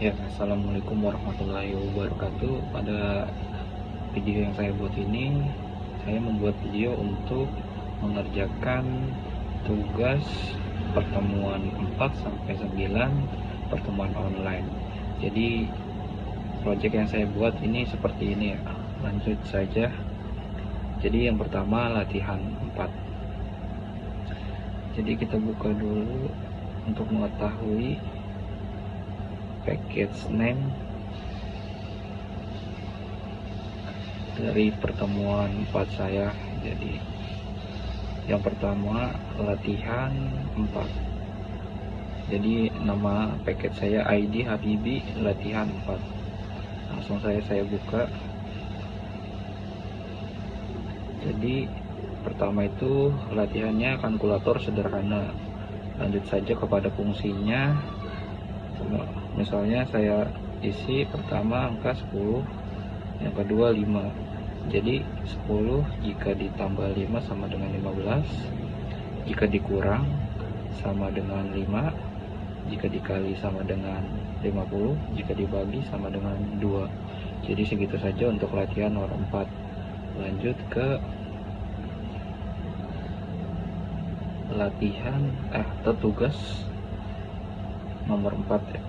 Ya, assalamualaikum warahmatullahi wabarakatuh. Pada video yang saya buat ini, saya membuat video untuk mengerjakan tugas pertemuan 4 sampai 9 pertemuan online. Jadi, project yang saya buat ini seperti ini ya. Lanjut saja. Jadi, yang pertama latihan 4. Jadi, kita buka dulu untuk mengetahui package name dari pertemuan 4 saya. Jadi yang pertama latihan 4. Jadi nama paket saya ID Habibi latihan 4. Langsung saya buka. Jadi pertama itu latihannya kalkulator sederhana. Lanjut saja kepada fungsinya. Misalnya saya isi pertama angka 10, yang kedua 5. Jadi 10 jika ditambah 5 sama dengan 15, jika dikurang sama dengan 5, jika dikali sama dengan 50, jika dibagi sama dengan 2. Jadi segitu saja untuk latihan nomor 4. Lanjut ke latihan atau tugas nomor 4 ya.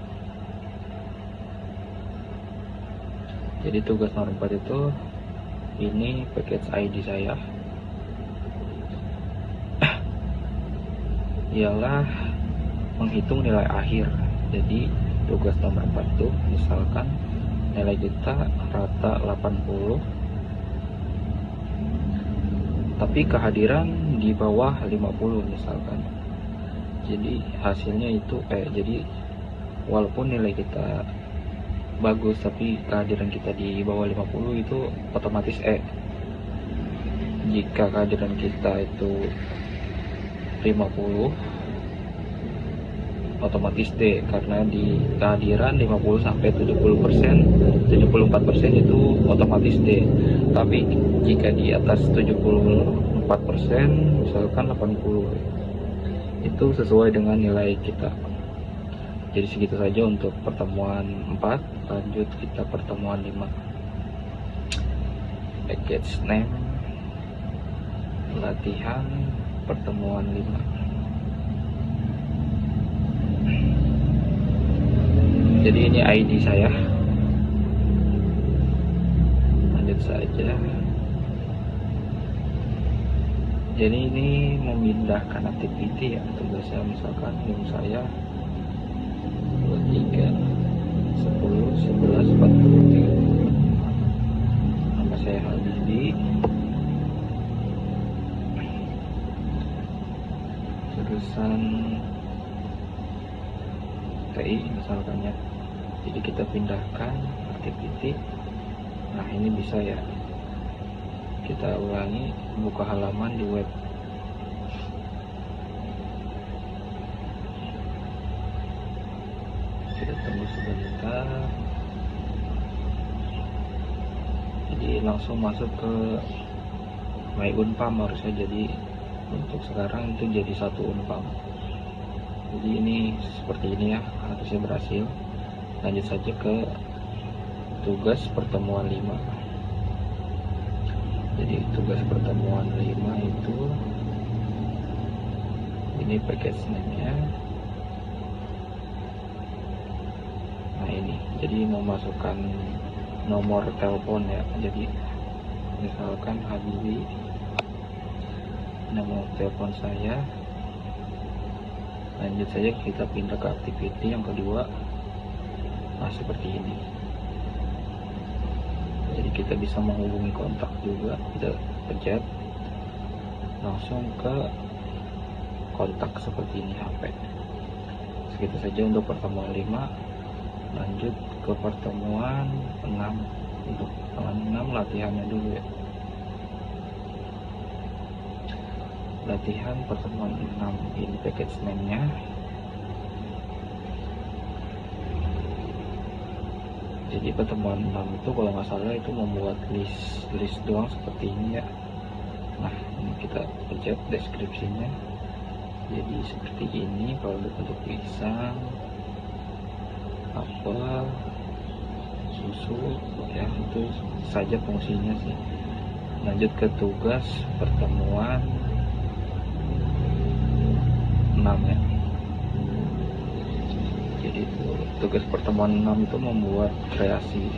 Jadi tugas nomor 4 itu ini package ID saya ialah menghitung nilai akhir. Jadi tugas nomor 4 itu misalkan nilai kita rata 80 tapi kehadiran di bawah 50 misalkan. Jadi hasilnya itu jadi walaupun nilai kita bagus tapi kehadiran kita di bawah 50 itu otomatis jika kehadiran kita itu 50 otomatis D, karena di kehadiran 50 sampai 70%, 74% itu otomatis D. Tapi jika di atas 74%, misalkan 80, itu sesuai dengan nilai kita. Jadi segitu saja untuk pertemuan 4. Lanjut kita pertemuan 5. Package name latihan pertemuan 5. Jadi ini ID saya. Lanjut saja. Jadi ini memindahkan activity ya, tugasnya misalkan game saya 23, 10, 11, 43. Nama saya Habibi. Jurusan TI misalkan ya. Jadi kita pindahkan activity. Nah ini bisa ya. Kita ulangi, buka halaman di web. Kita tunggu sebentar. Jadi langsung masuk ke My Unpam harusnya. Jadi untuk sekarang itu jadi 1 Unpam. Jadi ini seperti ini ya, harusnya berhasil. Lanjut saja ke tugas pertemuan 5. Jadi tugas pertemuan 5 itu ini package name-nya. Nah ini, jadi memasukkan nomor telepon ya. Jadi misalkan Habibi, nomor telepon saya. Lanjut saja kita pindah ke activity yang kedua. Nah seperti ini. Jadi kita bisa menghubungi kontak juga. Kita pencet langsung ke kontak seperti ini HP. Segitu saja untuk pertemuan 5. Lanjut ke pertemuan 6. Untuk pertemuan 6 latihannya dulu ya. Latihan pertemuan 6 ini package name-nya. Jadi pertemuan 6 itu kalau nggak salah itu membuat list doang seperti ini ya. Nah ini kita pencet deskripsinya. Jadi seperti ini kalau bentuk pisang, apel, susu, ya itu saja fungsinya sih. Lanjut ke tugas pertemuan 6 ya. Jadi tugas pertemuan 6 itu membuat kreasi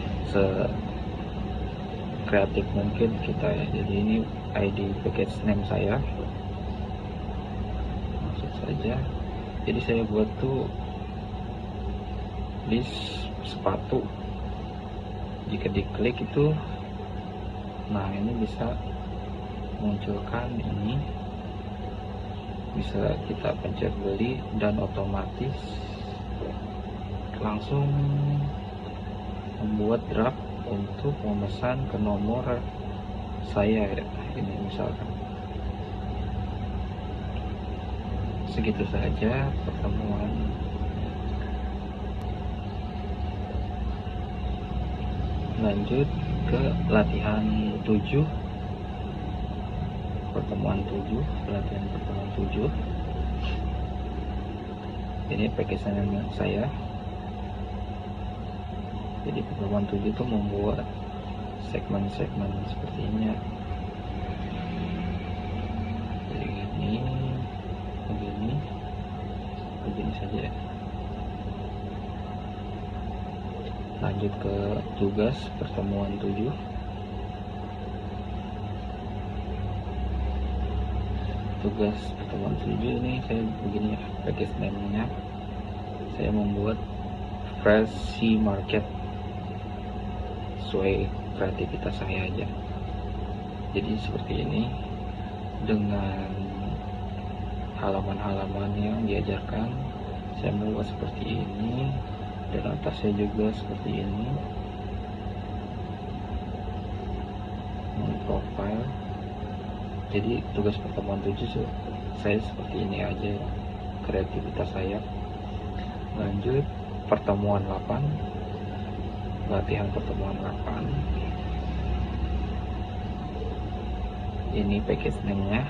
kreatif mungkin kita ya. Jadi ini ID package name saya, masuk saja. Jadi saya buat tuh list sepatu. Jika diklik itu, nah ini bisa munculkan ini, bisa kita pencet beli dan otomatis langsung membuat draft untuk memesan ke nomor saya ya. Ini misalkan segitu saja pertemuan. Lanjut ke latihan 7, pertemuan 7, latihan pertemuan 7. Ini package saya. Jadi pertemuan 7 itu membuat segmen-segmen seperti ini ya. Jadi ini begini saja ya. Lanjut ke tugas pertemuan 7. Tugas pertemuan 7 ini saya begini ya, package name-nya saya membuat fresh market sesuai kreativitas saya aja. Jadi seperti ini dengan halaman-halaman yang diajarkan, saya membuat seperti ini, dan atasnya juga seperti ini, profile. Jadi tugas pertemuan 7 saya seperti ini aja kreativitas saya. Lanjut pertemuan 8, latihan pertemuan 8. Ini package name-nya.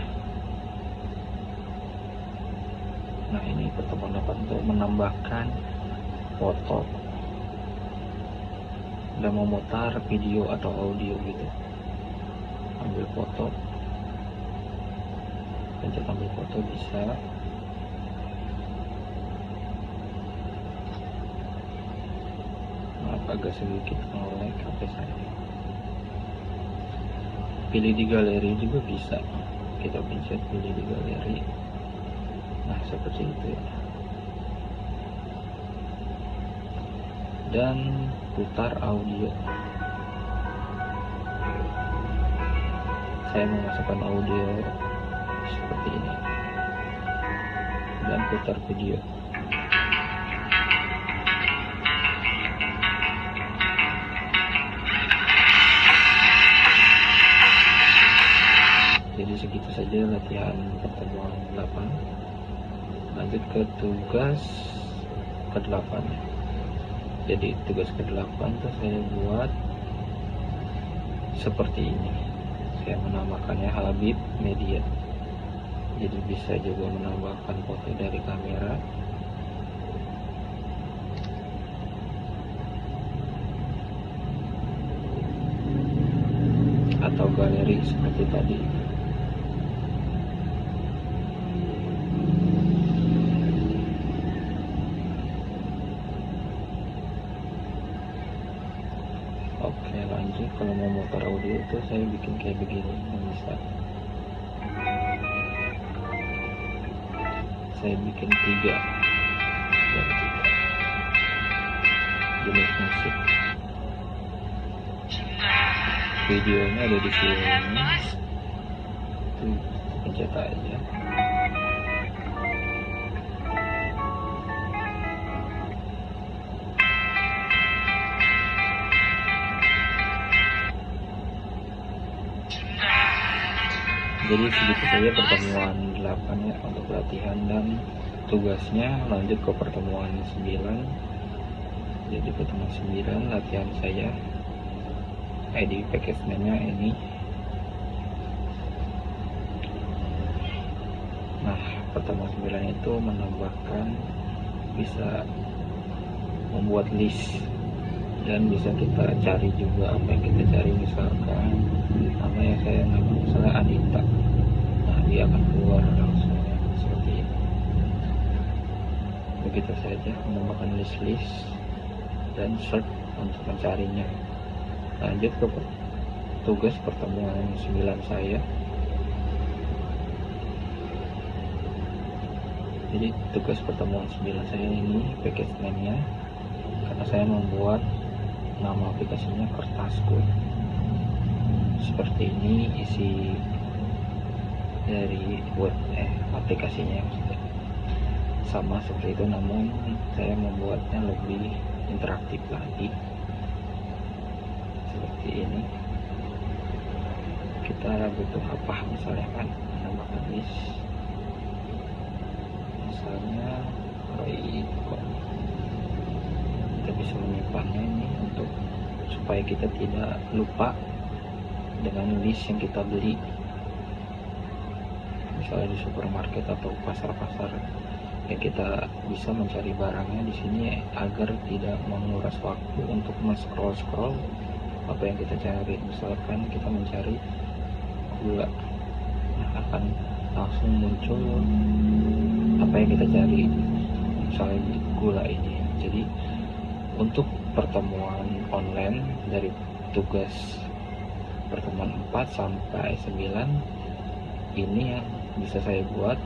Nah ini pertemuan 8 untuk menambahkan foto dan memutar video atau audio gitu. Ambil foto, pencet ambil foto bisa. Maaf agak sedikit nge-lag HP saya. Pilih di galeri juga bisa, kita pencet pilih di galeri. Nah seperti itu ya. Dan putar audio. Saya memasukkan audio seperti ini dan putar video. Jadi segitu saja latihan pertemuan 8. Lanjut ke tugas ke-8. Jadi tugas ke-8 tuh saya buat seperti ini. Saya menamakannya Habib Media. Jadi bisa juga menambahkan foto dari kamera atau galeri seperti tadi. Oke lanjut, kalau mau mutar audio itu saya bikin kayak begini, bisa. Saya bikin 3 jenis musik. Videonya ada di sini. Tuh, pencet aja. Jadi segitu saja pertemuan 8 ya untuk latihan dan tugasnya. Lanjut ke pertemuan 9. Jadi pertemuan 9 latihan saya, ID package name-nya ini. Nah pertemuan 9 itu menambahkan bisa membuat list, dan bisa kita cari juga apa yang kita cari. Misalkan nama yang saya nama misalnya Anita, nah dia akan keluar langsung seperti ini. Begitu saja menambahkan list dan search untuk mencarinya. Lanjut ke tugas pertemuan 9 saya. Jadi tugas pertemuan 9 saya ini package name-nya, karena saya membuat nama aplikasinya Kertasku. Seperti ini isi dari web aplikasinya, maksudnya sama seperti itu, namun saya membuatnya lebih interaktif lagi seperti ini. Kita butuh apa misalnya kan, menambahkan list misalnya kita bisa menyimpannya ini untuk supaya kita tidak lupa dengan list yang kita beli, misalnya di supermarket atau pasar-pasar, ya kita bisa mencari barangnya di sini agar tidak menguras waktu untuk men-scroll apa yang kita cari. Misalkan kita mencari gula, nah akan langsung muncul apa yang kita cari, misalnya gula ini. Jadi untuk pertemuan online dari tugas pertemuan 4 sampai 9 ini yang bisa saya buat.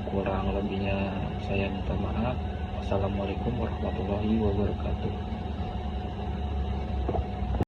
Kurang lebihnya saya minta maaf. Wassalamualaikum warahmatullahi wabarakatuh.